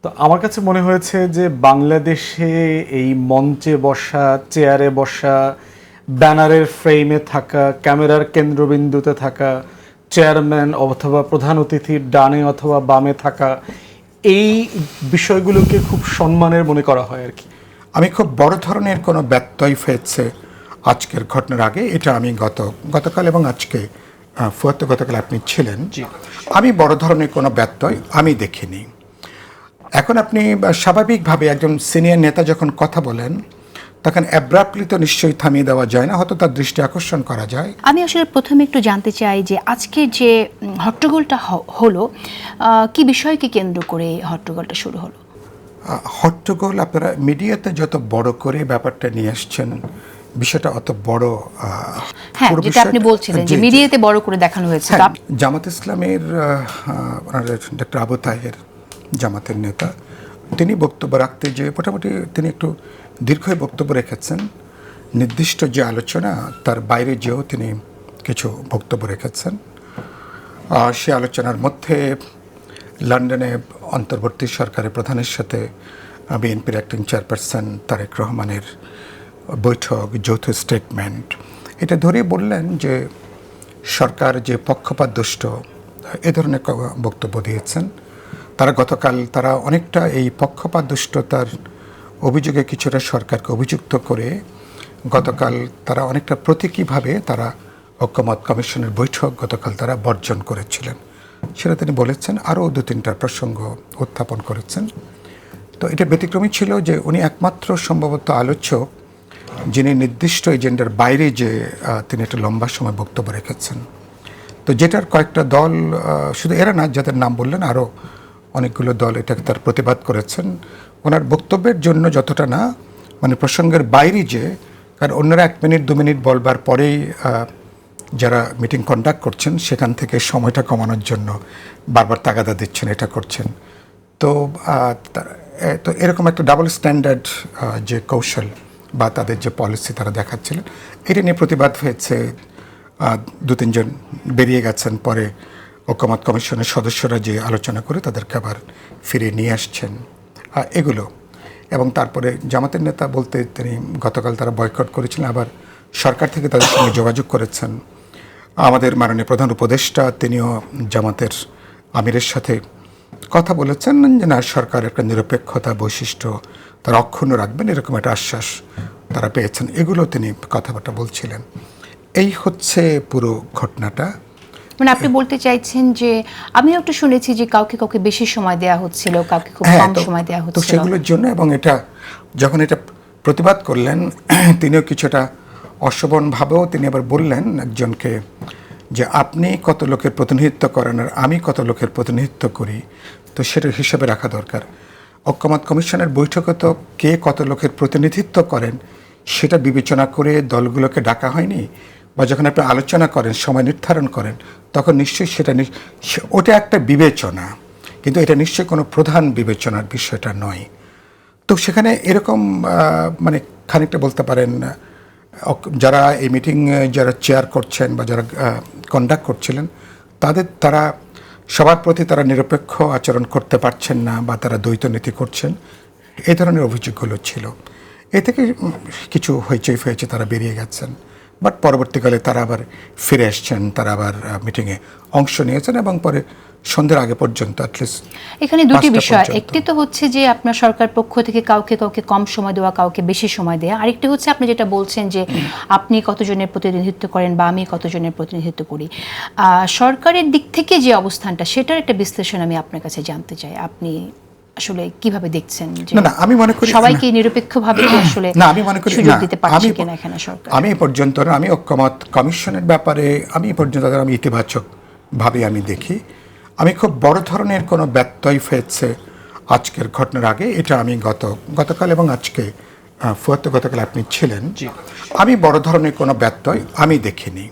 তো আমার কাছে মনে হয়েছে যে বাংলাদেশে এই মঞ্চে বসা, চেয়ারে বসা, ব্যানারের ফ্রেমে থাকা, ক্যামেরার কেন্দ্রবিন্দুতে থাকা, চেয়ারম্যান অথবা প্রধান অতিথির ডানে অথবা বামে থাকা, এই বিষয়গুলোকে খুব সম্মানের মনে করা হয় আর কি। আমি খুব বড় ধরনের কোনো ব্যত্যয় হয়েছে আজকের ঘটনার আগে, এটা আমি গতকাল এবং আজকে ফুয়াতে গতকাল আপনি ছিলেন, আমি বড় ধরনের কোনো ব্যত্যয় আমি দেখিনি। এখন আপনি স্বাভাবিকভাবে একজন সিনিয়র নেতা যখন কথা বলেন তখন অ্যাব্রাপ্টলি তো নিশ্চয়ই থামিয়ে দেওয়া যায় না, হয়তো তার দৃষ্টি আকর্ষণ করা যায়। আমি আসলে প্রথমে একটু জানতে চাই যে আজকে যে হট্টগোলটা হলো, কি বিষয়কে কেন্দ্র করে এই হট্টগোলটা শুরু হলো? হট্টগোল আপনারা মিডিয়াতে যত বড় করে ব্যাপারটা নিয়ে আসছেন, বিষয়টা অত বড়। হ্যাঁ, যেটা আপনি বলছিলেন যে মিডিয়াতে বড় করে দেখানো হয়েছে। জামাত ইসলামের ডক্টর আবু তাহের, জামাতের নেতা, তিনি বক্তব্য রাখতে যে মোটামুটি তিনি একটু দীর্ঘই বক্তব্য রেখেছেন। নির্দিষ্ট যে আলোচনা তার বাইরে যেও তিনি কিছু বক্তব্য রেখেছেন। সে আলোচনার মধ্যে লন্ডনে অন্তর্বর্তী সরকারের প্রধানের সাথে বিএনপির অ্যাক্টিং চেয়ারপারসন তারেক রহমানের বৈঠক, যৌথ স্টেটমেন্ট, এটা ধরে বললেন যে সরকার যে পক্ষপাতদুষ্ট, এ ধরনের বক্তব্য দিয়েছেন। গতকাল তারা অনেকটা এই পক্ষপাতদুষ্টতার অভিযোগে কিছুটা সরকারকে অভিযুক্ত করে গতকাল তারা অনেকটা প্রতীকীভাবে তারা ঐক্যমত কমিশনের বৈঠক গতকাল তারা বর্জন করেছিলেন। সেটা তিনি বলেছেন, আরও 2-3টা প্রসঙ্গ উত্থাপন করেছেন। তো এটা ব্যতিক্রমী ছিল যে উনি একমাত্র সম্ভবত আলোচক যিনি নির্দিষ্ট এজেন্ডার বাইরে যে তিনি একটা লম্বা সময় বক্তব্য রেখেছেন। তো যেটার কয়েকটা দল, শুধু এরা না যাদের নাম বললেন, আরও অনেকগুলো দল এটাকে তার প্রতিবাদ করেছেন। ওনার বক্তব্যের জন্য যতটা না, মানে প্রসঙ্গের বাইরে যে, কারণ অন্যরা 1 মিনিট 2 মিনিট বলবার পরেই যারা মিটিং কন্ডাক্ট করছেন সেখান থেকে সময়টা কমানোর জন্য বারবার তাগাদা দিচ্ছেন, এটা করছেন। তো তো এরকম একটা ডাবল স্ট্যান্ডার্ড যে কৌশল বা তাদের যে পলিসি তারা দেখাচ্ছিলেন, এটা নিয়ে প্রতিবাদ হয়েছে। 2-3 জন বেরিয়ে গেছেন, পরে ঐক্যমত কমিশনের সদস্যরা যে আলোচনা করে তাদেরকে আবার ফিরিয়ে নিয়ে আসছেন, এগুলো। এবং তারপরে জামাতের নেতা বলতে তিনি গতকাল তারা বয়কট করেছিলেন, আবার সরকার থেকে তাদের সঙ্গে যোগাযোগ করেছেন। আমাদের মাননীয় প্রধান উপদেষ্টা তিনিও জামাতের আমিরের সাথে কথা বলেছেন যে না, সরকার একটা নিরপেক্ষতা বৈশিষ্ট্য তারা অক্ষুণ্ণ রাখবেন, এরকম একটা আশ্বাস তারা পেয়েছেন। এগুলো তিনি কথাবার্তা বলছিলেন। এই হচ্ছে পুরো ঘটনাটা। মানে আপনি বলতে চাইছেন যে আমিও একটু শুনেছি যে কাউকে কাউকে বেশি সময় দেওয়া হচ্ছিল, কাউকে খুব কম সময় দেওয়া হচ্ছিল। তো সেগুলোর জন্য, এবং এটা যখন এটা প্রতিবাদ করলেন তিনিও কিছুটা অশোভনভাবেও তিনি আবার বললেন একজনকে যে আপনি কত লোকের প্রতিনিধিত্ব করেন আর আমি কত লোকের প্রতিনিধিত্ব করি, তো সেটার হিসাবে রাখা দরকার। ঐক্যমত কমিশনের বৈঠকে তো কে কত লোকের প্রতিনিধিত্ব করেন সেটা বিবেচনা করে দলগুলোকে ডাকা হয়নি, বা যখন আপনি আলোচনা করেন, সময় নির্ধারণ করেন, তখন নিশ্চয়ই সেটা ওটা একটা বিবেচনা, কিন্তু এটা নিশ্চয়ই কোনো প্রধান বিবেচনার বিষয়টা নয়। তো সেখানে এরকম মানে খানিকটা বলতে পারেন যারা এই মিটিং যারা চেয়ার করছেন বা যারা কন্ডাক্ট করছিলেন, তারা সবার প্রতি তারা নিরপেক্ষ আচরণ করতে পারছেন না, বা তারা দ্বৈত নীতি করছেন, এই ধরনের অভিযোগগুলো ছিল। এ থেকে কিছু হইচই হয়েছে, তারা বেরিয়ে গেছেন। বাট পরবর্তীকালে তারা আবার ফিরে আসছেন, তারা আবার মিটিংয়ে অংশ নিয়েছেন, এবং পরে সন্ধ্যার আগে পর্যন্ত অ্যাটলিস্ট। এখানে দুটি বিষয়, একটি তো হচ্ছে যে আপনার সরকার পক্ষ থেকে কাউকে কাউকে কম সময় দেওয়া, কাউকে বেশি সময় দেওয়া। আরেকটি হচ্ছে আপনি যেটা বলছেন যে আপনি কতজনের প্রতিনিধিত্ব করেন বা আমি কতজনের প্রতিনিধিত্ব করি। সরকারের দিক থেকে যে অবস্থানটা, সেটার একটা বিশ্লেষণ আমি আপনার কাছে জানতে চাই। আপনি আসলে কিভাবে দেখছেন যে না, আমি মনে করি সবাইকে নিরপেক্ষভাবে আসলে আমি মনে করি সুযোগ দিতে পারছে কিনা এখানে সরকার? আমি পর্যন্ত আমি ঐক্যমত কমিশনের ব্যাপারে আমি পর্যন্ত আমি ইতিবাচক ভাবে আমি দেখি। আমি খুব বড় ধরনের কোনো ব্যত্যয় হয়েছে আজকের ঘটনার আগে, এটা আমি গতকাল এবং আজকে ফুয়াতে গতকাল আপনি ছিলেন, আমি বড় ধরনের কোনো ব্যত্যয় আমি দেখিনি।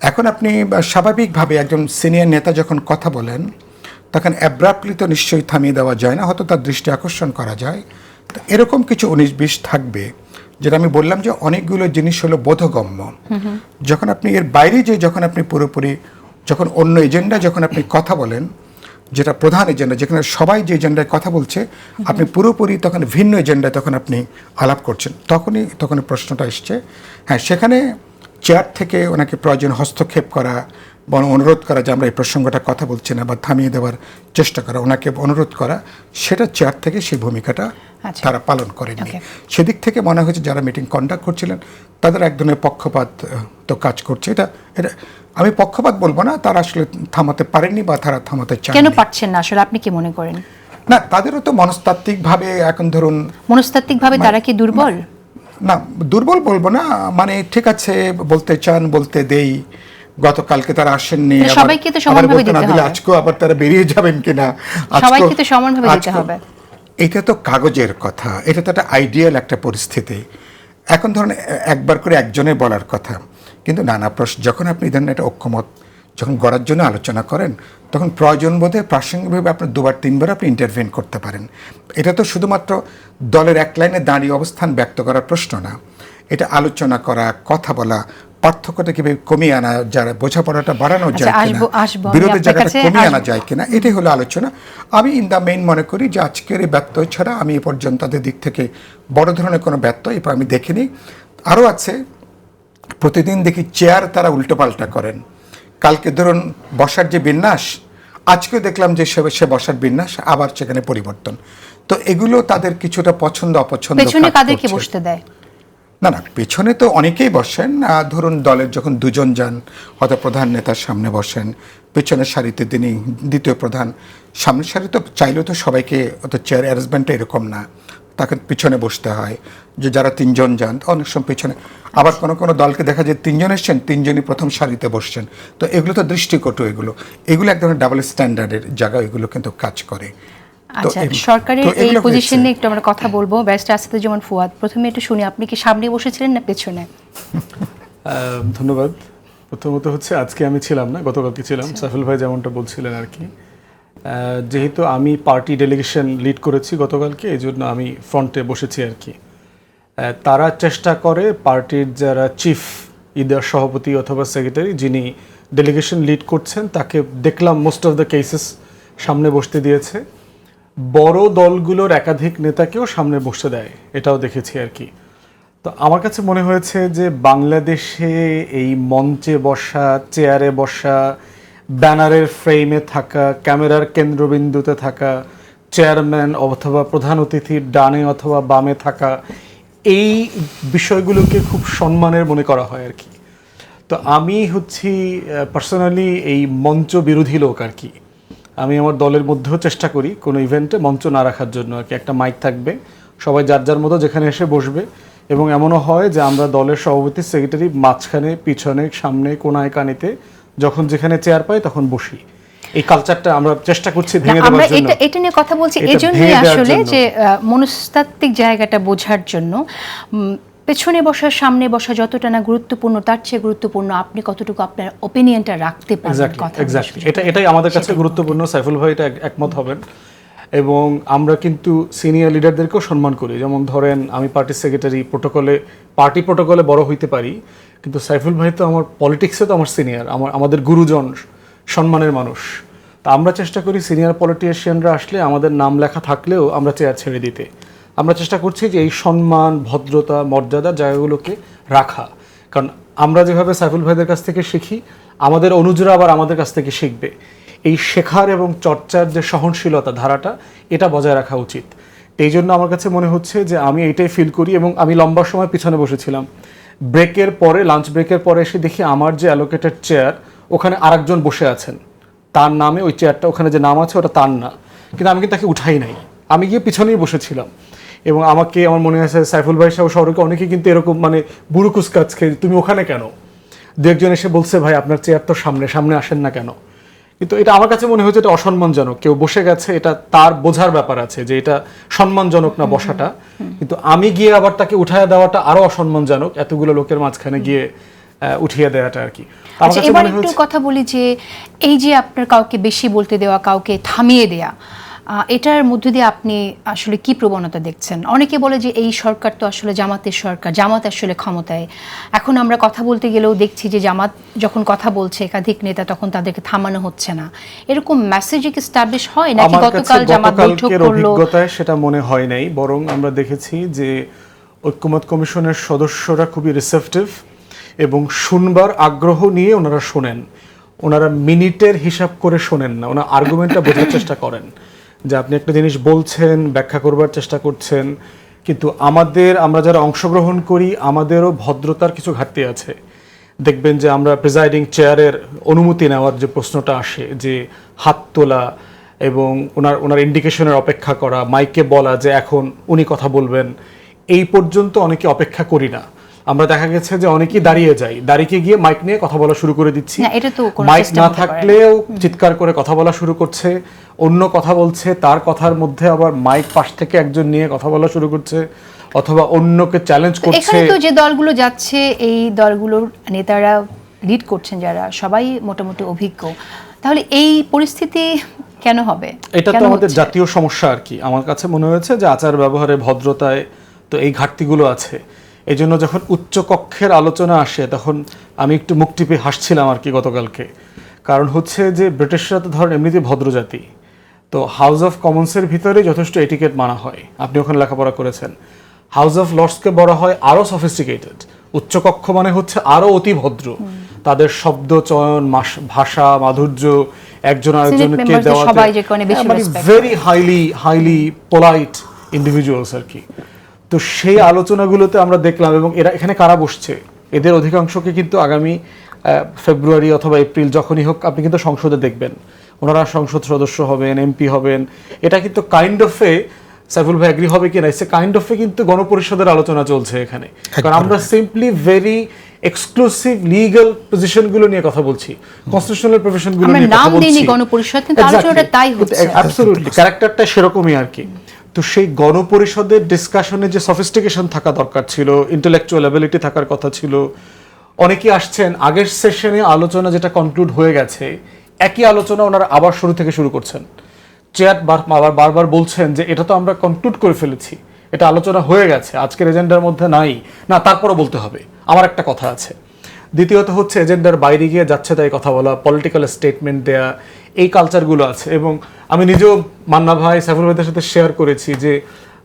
এখন আপনি স্বাভাবিকভাবে একজন সিনিয়র নেতা যখন কথা বলেন তখন অ্যাব্রাপ্টলি তো নিশ্চয়ই থামিয়ে দেওয়া যায় না, হয়তো তার দৃষ্টি আকর্ষণ করা যায়। তো এরকম কিছু 19-20 থাকবে, যেটা আমি বললাম যে অনেকগুলো জিনিস হলো বোধগম্য। যখন আপনি এর বাইরে যে, যখন আপনি পুরোপুরি যখন অন্য এজেন্ডা যখন আপনি কথা বলেন, যেটা প্রধান এজেন্ডা, যেখানে সবাই যে এজেন্ডায় কথা বলছে, আপনি পুরোপুরি তখন ভিন্ন এজেন্ডায় তখন আপনি আলাপ করছেন, তখন প্রশ্নটা এসছে। হ্যাঁ, সেখানে চেয়ার থেকে ওনাকে প্রয়োজন হস্তক্ষেপ করা বা অনুরোধ করা যে আমরা এই প্রসঙ্গটা কথা বলছি না, বা থামিয়ে দেওয়ার চেষ্টা করা, ওনাকে অনুরোধ করা, সেটা চেয়ার থেকে সেই ভূমিকাটা তারা পালন করেনি। সেদিক থেকে মনে হয়েছে যারা মিটিং কন্ডাক্ট করছিলেন তাদের এক ধরনের পক্ষপাত তো কাজ করছে। এটা আমি পক্ষপাত বলবো না, তারা আসলে থামাতে পারেননি বা তারা থামাতে চান। কেন পারছেন না আসলে, আপনি কি মনে করেন? না, তাদেরও তো মনস্তাত্ত্বিকভাবে এখন ধরুন, মনস্তাত্ত্বিকভাবে তারা কি দুর্বল? না, দুর্বল বলবো না, মানে ঠিক আছে বলতে চান, বলতে দেই। গতকালকে তারা আসেননি, সবাইকে তো সমানভাবে দিতে হবে। আজকেও আবার তারা বেরিয়ে যাবেন কিনা, সবাইকে তো সমানভাবে দিতে হবে। এটা তো কাগজের কথা, এটা তো একটা আইডিয়াল একটা পরিস্থিতি। এখন ধরুন একবার করে একজনের বলার কথা, কিন্তু নানা প্রশ্ন যখন আপনি ধরেন একটা ঐক্যমত যখন গড়ার জন্য আলোচনা করেন, তখন প্রয়োজন বোধে প্রাসঙ্গিকভাবে আপনি 2-3 বার আপনি ইন্টারভেন করতে পারেন। এটা তো শুধুমাত্র দলের এক লাইনে দাঁড়িয়ে অবস্থান ব্যক্ত করার প্রশ্ন না, এটা আলোচনা করা, কথা বলা, পার্থক্যটা কিভাবে কমিয়ে আনা, যারা বোঝাপড়াটা বাড়ানো যায় কিনা, বিরোধের জায়গাটা কমিয়ে আনা যায় কিনা, এটাই হলো আলোচনা। আমি ইন দ্য মেইন মনে করি যে আজকের এই ব্যত্যয় ছাড়া আমি এ পর্যন্ত তাদের দিক থেকে বড় ধরনের কোনো ব্যত্যয় এরপর আমি দেখিনি। আরও আছে, প্রতিদিন দেখি চেয়ার তারা উল্টোপাল্টা করেন। কালকে ধরুন বসার যে বিন্যাস, আজকে দেখলাম যে সে বসার বিন্যাস আবার সেখানে পরিবর্তন। তো এগুলো তাদের কিছুটা পছন্দ অপছন্দ। পেছনে কাদেরকে বসতে দেয়? না, পেছনে তো অনেকেই বসেন। ধরুন দলের যখন দুজন যান, হয়তো প্রধান নেতার সামনে বসেন, পেছনের সারিতে তিনি দ্বিতীয় প্রধান, সামনের সারি তো চাইলেও তো সবাইকে অত চেয়ার অ্যারেঞ্জমেন্টটা এরকম না, তাকে পিছনে বসতে হয়। যে যারা 3 জন যান অনেক সময় পেছনে, আবার কোনো দলকে দেখা যায় 3 জন এসছেন, 3 জনই প্রথম সারিতে বসছেন। তো এগুলো তো দৃষ্টিকটু, এগুলো এক ধরনের ডাবল স্ট্যান্ডার্ডের জায়গা, এগুলো কিন্তু কাজ করে। আচ্ছা, সরকারের এই পজিশন নিয়ে একটু আমরা কথা বলবো। ব্যারিস্টার আসাদুজ্জামান ফুয়াদ, প্রথমে একটু শুনি, আপনি কি সামনে বসেছিলেন না পেছনে? ধন্যবাদ। প্রথমত হচ্ছে আজকে আমি ছিলাম না, গতকালকে ছিলাম। সাইফুল ভাই যেমনটা বলছিলেন আর কি, যেহেতু আমি পার্টি ডেলিগেশন লিড করেছি গতকালকে, এই জন্য আমি ফ্রন্টে বসেছি আর কি। তারা চেষ্টা করে পার্টির যারা চিফ, ইদার সভাপতি অথবা সেক্রেটারি, যিনি ডেলিগেশন লিড করছেন, তাকে দেখলাম মোস্ট অফ দ্য কেসেস সামনে বসতে দিয়েছে। বড় দলগুলোর একাধিক নেতাকেও সামনে বসতে দেয়, এটাও দেখেছি আর কি। তো আমার কাছে মনে হয়েছে যে বাংলাদেশে এই মঞ্চে বসা, চেয়ারে বসা, ব্যানারের ফ্রেমে থাকা, ক্যামেরার কেন্দ্রবিন্দুতে থাকা, চেয়ারম্যান অথবা প্রধান অতিথির ডানে অথবা বামে থাকা, এই বিষয়গুলোকে খুব সম্মানের মনে করা হয় আর কি। তো আমি হচ্ছি পার্সোনালি এই মঞ্চ বিরোধী লোক আর কি। আমি আমার দলের মধ্যেও চেষ্টা করি কোনো ইভেন্টে মঞ্চ না রাখার জন্য আর কি। একটা মাইক থাকবে, সবাই যার যার মতো যেখানে এসে বসবে, এবং এমনও হয় যে আমরা দলের সভাপতি, সেক্রেটারি মাঝখানে, পিছনে, সামনে, কোনায়, কানিতে যখন যেখানে চেয়ার পাই তখন বসি। এই কালচারটা আমরা চেষ্টা করছি ভেঙে দেওয়ার জন্য। এটা নিয়ে কথা বলছি এজন্যই আসলে যে মনস্তাত্ত্বিক জায়গাটা বোঝার জন্য। পেছনে বসা, সামনে বসা যতটা না গুরুত্বপূর্ণ, তার চেয়ে গুরুত্বপূর্ণ আপনি কতটুকু আপনার ওপিনিয়নটা রাখতে পারেন। এটাই আমাদের কাছে গুরুত্বপূর্ণ। সাইফুল ভাই এটা একমত হবেন। এবং আমরা কিন্তু সিনিয়র লিডারদেরকেও সম্মান করি। যেমন ধরেন আমি পার্টি সেক্রেটারি, পার্টি প্রোটোকলে বড় হইতে পারি, কিন্তু সাইফুল ভাই তো আমার পলিটিক্সে তো আমার সিনিয়র, আমাদের গুরুজন, সম্মানের মানুষ। তা আমরা চেষ্টা করি সিনিয়র পলিটিশিয়ানরা আসলে আমাদের নাম লেখা থাকলেও আমরা চেয়ার ছেড়ে দিতে। আমরা চেষ্টা করছি যে এই সম্মান, ভদ্রতা, মর্যাদার জায়গাগুলোকে রাখা। কারণ আমরা যেভাবে সাইফুল ভাইদের কাছ থেকে শিখি, আমাদের অনুজরা আবার আমাদের কাছ থেকে শিখবে। এই শেখার এবং চর্চার যে সহনশীলতা ধারাটা, এটা বজায় রাখা উচিত। এই জন্য আমার কাছে মনে হচ্ছে যে আমি এইটাই ফিল করি। এবং আমি লম্বা সময় পিছনে বসেছিলাম। ব্রেকের পরে, লাঞ্চ ব্রেকের পরে এসে দেখি আমার যে অ্যালোকেটেড চেয়ার, ওখানে আরেকজন বসে আছেন, তার নামে ওই চেয়ারটা, ওখানে যে নাম আছে ওটা তার না, কিন্তু আমি কিন্তু তাকে উঠাই নাই, আমি গিয়ে পিছনেই বসেছিলাম। এবং আমাকে, আমার মনে আছে সাইফুল ভাই সহ শহরকে অনেকে কিন্তু এরকম মানে বুড়ো কুচকাচ খেয়ে, তুমি ওখানে কেন? দু একজন এসে বলছে, ভাই আপনার চেয়ার তো সামনে আসেন না কেন? কিন্তু এটা আমার কাছে মনে হচ্ছে এটা অসম্মানজনক। কেউ বসে গেছে, এটা তার বোঝার ব্যাপার আছে যে এটা সম্মানজনক না বসাটা, কিন্তু আমি গিয়ে আবার তাকে উঠায় দেওয়াটা আরো অসম্মানজনক, এতগুলো লোকের মাঝখানে গিয়ে উঠিয়ে দেওয়াটা আর কি। এবার একটু কথা বলি যে এই যে আপনার কাউকে বেশি বলতে দেওয়া, কাউকে থামিয়ে দেওয়া, এটার মধ্য দিয়ে আপনি আসলে কি প্রবণতা দেখছেন? অনেকে বলে যে এই সরকার তো আসলে জামাতের সরকার, জামাত আসলে ক্ষমতায়। এখন আমরা কথা বলতে গেলেও দেখছি যে জামাত যখন কথা বলছে একাধিক নেতা, তখন তাদেরকে থামানো হচ্ছে না। এরকম মেসেজ কি এস্টাবলিশ হয় নাকি গতকাল জামাত বৈঠক করলো? অভিজ্ঞতায় সেটা মনে হয় নাই, বরং আমরা দেখেছি যে ঐক্যমত কমিশনের সদস্যরা খুবই রিসেপটিভ এবং শুনবার আগ্রহ নিয়ে ওনারা শোনেন। ওনারা মিনিটের হিসাব করে শোনেন না, ওনারা আর্গুমেন্টটা বোঝার চেষ্টা করেন যে আপনি একটা জিনিস বলছেন, ব্যাখ্যা করবার চেষ্টা করছেন, কিন্তু আমরা যারা অংশগ্রহণ করি আমাদেরও ভদ্রতার কিছু ঘাটতি আছে। দেখবেন যে আমরা প্রিজাইডিং চেয়ারের অনুমতি নেওয়ার যে প্রশ্নটা আসে, যে হাত তোলা এবং ওনার ইন্ডিকেশনের অপেক্ষা করা, মাইকে বলা যে এখন উনি কথা বলবেন, এই পর্যন্ত অনেকে অপেক্ষা করি না। আমরা দেখা গেছে যে অনেকেই দাঁড়িয়ে যাই, দাঁড়িয়ে গিয়ে মাইক নিয়ে কথা বলা শুরু করে দিচ্ছি, মাইক না থাকলেও চিৎকার করে কথা বলা শুরু করছে, অন্য কথা বলছে, তার কথার মধ্যে আবার মাইক পাশ থেকে একজন নিয়ে কথা বলা শুরু করছে, অথবা অন্যকে চ্যালেঞ্জ করছে। এখানে তো যে দলগুলো যাচ্ছে, এই দলগুলোর নেতারা লিড করছেন যারা, সবাই মোটামুটি অভিজ্ঞ, তাহলে এই পরিস্থিতি কেন হবে? এটা তো আমাদের জাতীয় সমস্যা আর কি। আমার কাছে মনে হয়েছে যে আচার ব্যবহারে, ভদ্রতায় তো এই ঘাটতিগুলো আছে। এই জন্য যখন উচ্চ কক্ষের আলোচনা আসে তখন আমি একটু মুখ টিপে হাসছিলাম আর কি গতকালকে। কারণ হচ্ছে যে ব্রিটিশরা তো ধরেন এমনিতে ভদ্র জাতি, তো হাউস অফ কমন্সের ভিতরে যথেষ্ট এটিকেট মানা হয়। আপনি ওখানে লেখাপড়া করেছেন। হাউস অফ লর্ডসকে বলা হয় আরও সফিস্টিকেটেড। উচ্চকক্ষ মানে হচ্ছে আরও অতি ভদ্র, তাদের শব্দ চয়ন, ভাষা, মাধুর্য, একজন আরেকজনকে দেওয়া ভেরি হাইলি পোলাইট ইন্ডিভিজুয়ালস আর কি। তো সেই আলোচনাগুলোতে আমরা দেখলাম, এবং এখানে কারা বসছে, এদের অধিকাংশকে কিন্তু আগামী ফেব্রুয়ারি অথবা এপ্রিল যখনই হোক আপনি কিন্তু সংসদে দেখবেন, ওনারা সংসদ সদস্য হবেন, এমপি হবেন। এটা কিন্তু কাইন্ড অফ এ, সাইফুল ভাই এগ্রি হবে কিনা, কাইন্ড অফ এ কিন্তু গণপরিষদের আলোচনা চলছে এখানে। কারণ আমরা সিম্পলি ভেরি এক্সক্লুসিভ লিগ্যাল পজিশনগুলো নিয়ে কথা বলছি, কনস্টিটিউশনাল প্রফেশনগুলো নিয়ে কথা বলছি। গণপরিষদ কিন্তু আলোচনাটা তাই হচ্ছে, অ্যাবসলিউটলি ক্যারেক্টারটা সেরকমই আর কি। তো সেই গণপরিষদের ডিসকাশনে যে সফিস্টিকেশন থাকা দরকার ছিল, ইন্টেলেকচুয়াল এবিলিটি থাকার কথা ছিল। অনেকেই আসছেন, আগের সেশনে আলোচনা যেটা কনক্লুড হয়ে গেছে, একই আলোচনা ওনারা আবার শুরু থেকে শুরু করছেন। চেয়ার বারবার বলছেন যে এটা তো আমরা কনক্লুড করে ফেলেছি, এটা আলোচনা হয়ে গেছে, আজকের এজেন্ডার মধ্যে নাই, না তারপরও বলতে হবে, আমার একটা কথা আছে। দ্বিতীয়ত হচ্ছে এজেন্ডার বাইরে গিয়ে যাচ্ছে তাই কথা বলা, পলিটিক্যাল স্টেটমেন্ট দেয়া, এই কালচারগুলো আছে। এবং আমি নিজেও মান্না ভাই, সাইফুল ভাইদের সাথে শেয়ার করেছি যে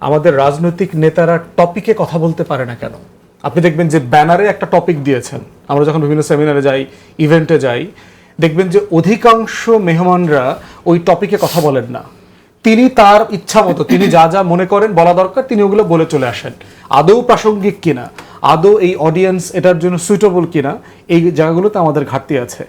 আমাদের রাজনৈতিক নেতারা টপিকে কথা বলতে পারে না কেন। আপনি দেখবেন যে ব্যানারে একটা টপিক দিয়েছেন, আমরা যখন বিভিন্ন সেমিনারে যাই, ইভেন্টে যাই, দেখবেন যে অধিকাংশ মেহমানরা ওই টপিকে কথা বলেন না। তিনি তার ইচ্ছা মতো, তিনি যা যা মনে করেন বলা দরকার তিনি ওগুলো বলে চলে আসেন। আদৌ প্রাসঙ্গিক কিনা, আদৌ এই অডিয়েন্স এটার জন্য সুইটেবল কিনা, এই জায়গাগুলোতে আমাদের ঘাটতি আছে।